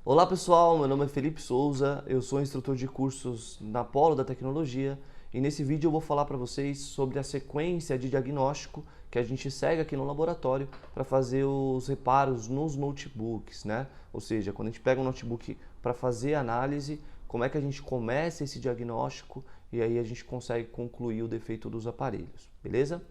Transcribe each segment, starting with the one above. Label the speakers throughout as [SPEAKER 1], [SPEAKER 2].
[SPEAKER 1] Olá pessoal, meu nome é Felipe Souza, eu sou instrutor de cursos na Polo da Tecnologia e nesse vídeo eu vou falar para vocês sobre a sequência de diagnóstico que a gente segue aqui no laboratório para fazer os reparos nos notebooks, né? Ou seja, quando a gente pega um notebook para fazer análise, como é que a gente começa esse diagnóstico e aí a gente consegue concluir o defeito dos aparelhos, beleza?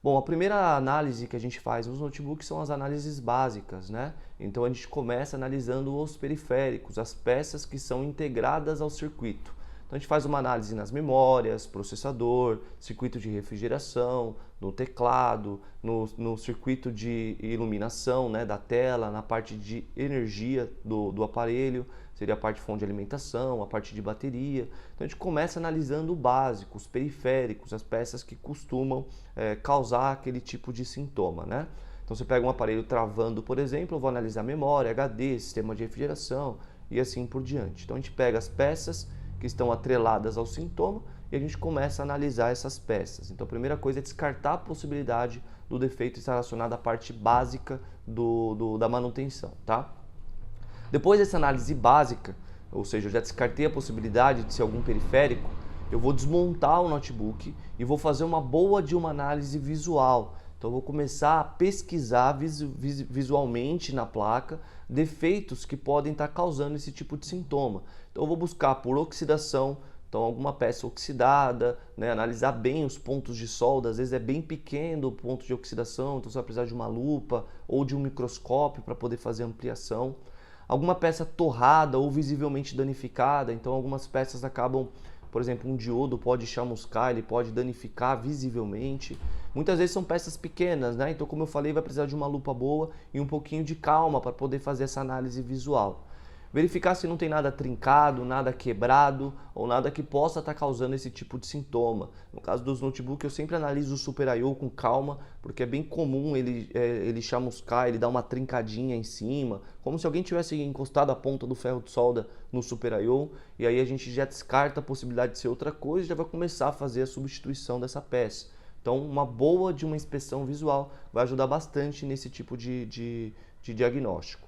[SPEAKER 1] Bom, a primeira análise que a gente faz nos notebooks são as análises básicas, né? Então a gente começa analisando os periféricos, as peças que são integradas ao circuito. Então a gente faz uma análise nas memórias, processador, circuito de refrigeração, no teclado, no circuito de iluminação, né, da tela, na parte de energia do aparelho, seria a parte de fonte de alimentação, a parte de bateria. Então a gente começa analisando o básico, os periféricos, as peças que costumam causar aquele tipo de sintoma, né? Então você pega um aparelho travando, por exemplo, eu vou analisar memória, HD, sistema de refrigeração e assim por diante. Então a gente pega as peças que estão atreladas ao sintoma e a gente começa a analisar essas peças. Então a primeira coisa é descartar a possibilidade do defeito estar relacionado à parte básica da manutenção, tá? Depois dessa análise básica, ou seja, eu já descartei a possibilidade de ser algum periférico, eu vou desmontar o notebook e vou fazer uma boa de uma análise visual. Então eu vou começar a pesquisar visualmente na placa defeitos que podem estar causando esse tipo de sintoma. Então eu vou buscar por oxidação, então alguma peça oxidada, né? Analisar bem os pontos de solda, às vezes é bem pequeno o ponto de oxidação, então você vai precisar de uma lupa ou de um microscópio para poder fazer ampliação. Alguma peça torrada ou visivelmente danificada, então algumas peças acabam, por exemplo, um diodo pode chamuscar, ele pode danificar visivelmente. Muitas vezes são peças pequenas, né? Então, como eu falei, vai precisar de uma lupa boa e um pouquinho de calma para poder fazer essa análise visual. Verificar se não tem nada trincado, nada quebrado ou nada que possa estar causando esse tipo de sintoma. No caso dos notebooks, eu sempre analiso o Super I/O com calma, porque é bem comum ele chamuscar, ele dar uma trincadinha em cima, como se alguém tivesse encostado a ponta do ferro de solda no Super I/O, e aí a gente já descarta a possibilidade de ser outra coisa e já vai começar a fazer a substituição dessa peça. Então, uma boa de uma inspeção visual vai ajudar bastante nesse tipo de diagnóstico.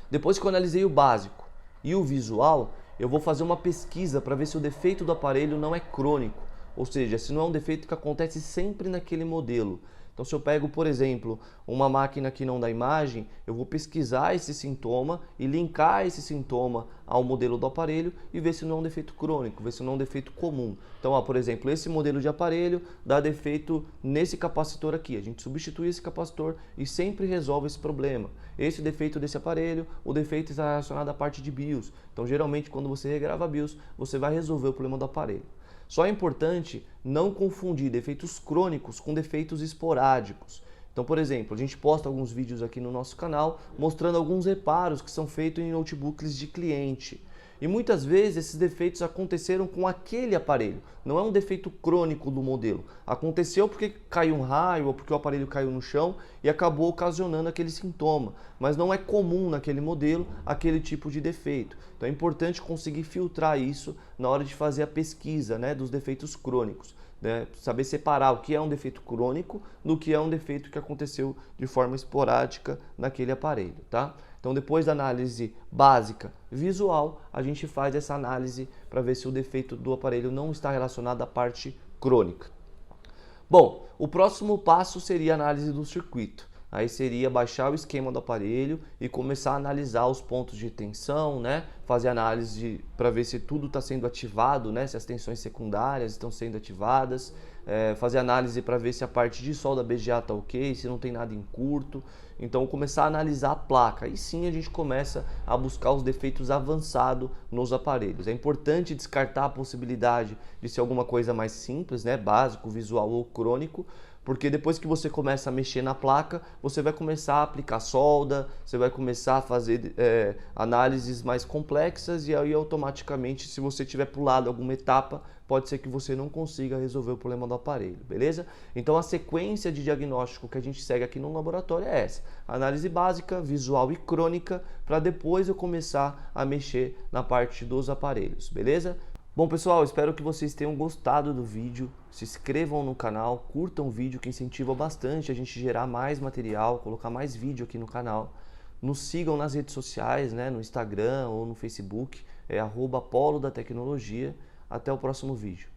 [SPEAKER 1] Depois que eu analisei o básico e o visual, eu vou fazer uma pesquisa para ver se o defeito do aparelho não é crônico, ou seja, se não é um defeito que acontece sempre naquele modelo. Então, se eu pego, por exemplo, uma máquina que não dá imagem, eu vou pesquisar esse sintoma e linkar esse sintoma ao modelo do aparelho e ver se não é um defeito crônico, ver se não é um defeito comum. Então, ó, por exemplo, esse modelo de aparelho dá defeito nesse capacitor aqui. A gente substitui esse capacitor e sempre resolve esse problema. Esse defeito desse aparelho, o defeito está relacionado à parte de BIOS. Então, geralmente, quando você regrava a BIOS, você vai resolver o problema do aparelho. Só é importante não confundir defeitos crônicos com defeitos esporádicos. Então, por exemplo, a gente posta alguns vídeos aqui no nosso canal mostrando alguns reparos que são feitos em notebooks de cliente. E muitas vezes esses defeitos aconteceram com aquele aparelho, não é um defeito crônico do modelo. Aconteceu porque caiu um raio ou porque o aparelho caiu no chão e acabou ocasionando aquele sintoma, mas não é comum naquele modelo aquele tipo de defeito. Então é importante conseguir filtrar isso na hora de fazer a pesquisa, né, dos defeitos crônicos. Né? Saber separar o que é um defeito crônico do que é um defeito que aconteceu de forma esporádica naquele aparelho, tá? Então, depois da análise básica visual, a gente faz essa análise para ver se o defeito do aparelho não está relacionado à parte crônica. Bom, o próximo passo seria a análise do circuito. Aí seria baixar o esquema do aparelho e começar a analisar os pontos de tensão, né? Fazer análise para ver se tudo está sendo ativado, né? Se as tensões secundárias estão sendo ativadas. Fazer análise para ver se a parte de solda BGA está ok, se não tem nada em curto. Então começar a analisar a placa. Aí sim a gente começa a buscar os defeitos avançados nos aparelhos. É importante descartar a possibilidade de ser alguma coisa mais simples, né? Básico, visual ou crônico. Porque depois que você começa a mexer na placa, você vai começar a aplicar solda, você vai começar a fazer análises mais complexas e aí automaticamente, se você tiver pulado alguma etapa, pode ser que você não consiga resolver o problema do aparelho, beleza? Então a sequência de diagnóstico que a gente segue aqui no laboratório é essa: análise básica, visual e crônica, para depois eu começar a mexer na parte dos aparelhos, beleza? Bom pessoal, espero que vocês tenham gostado do vídeo, se inscrevam no canal, curtam o vídeo que incentiva bastante a gente gerar mais material, colocar mais vídeo aqui no canal. Nos sigam nas redes sociais, né, no Instagram ou no Facebook, @Polo da Tecnologia. Até o próximo vídeo.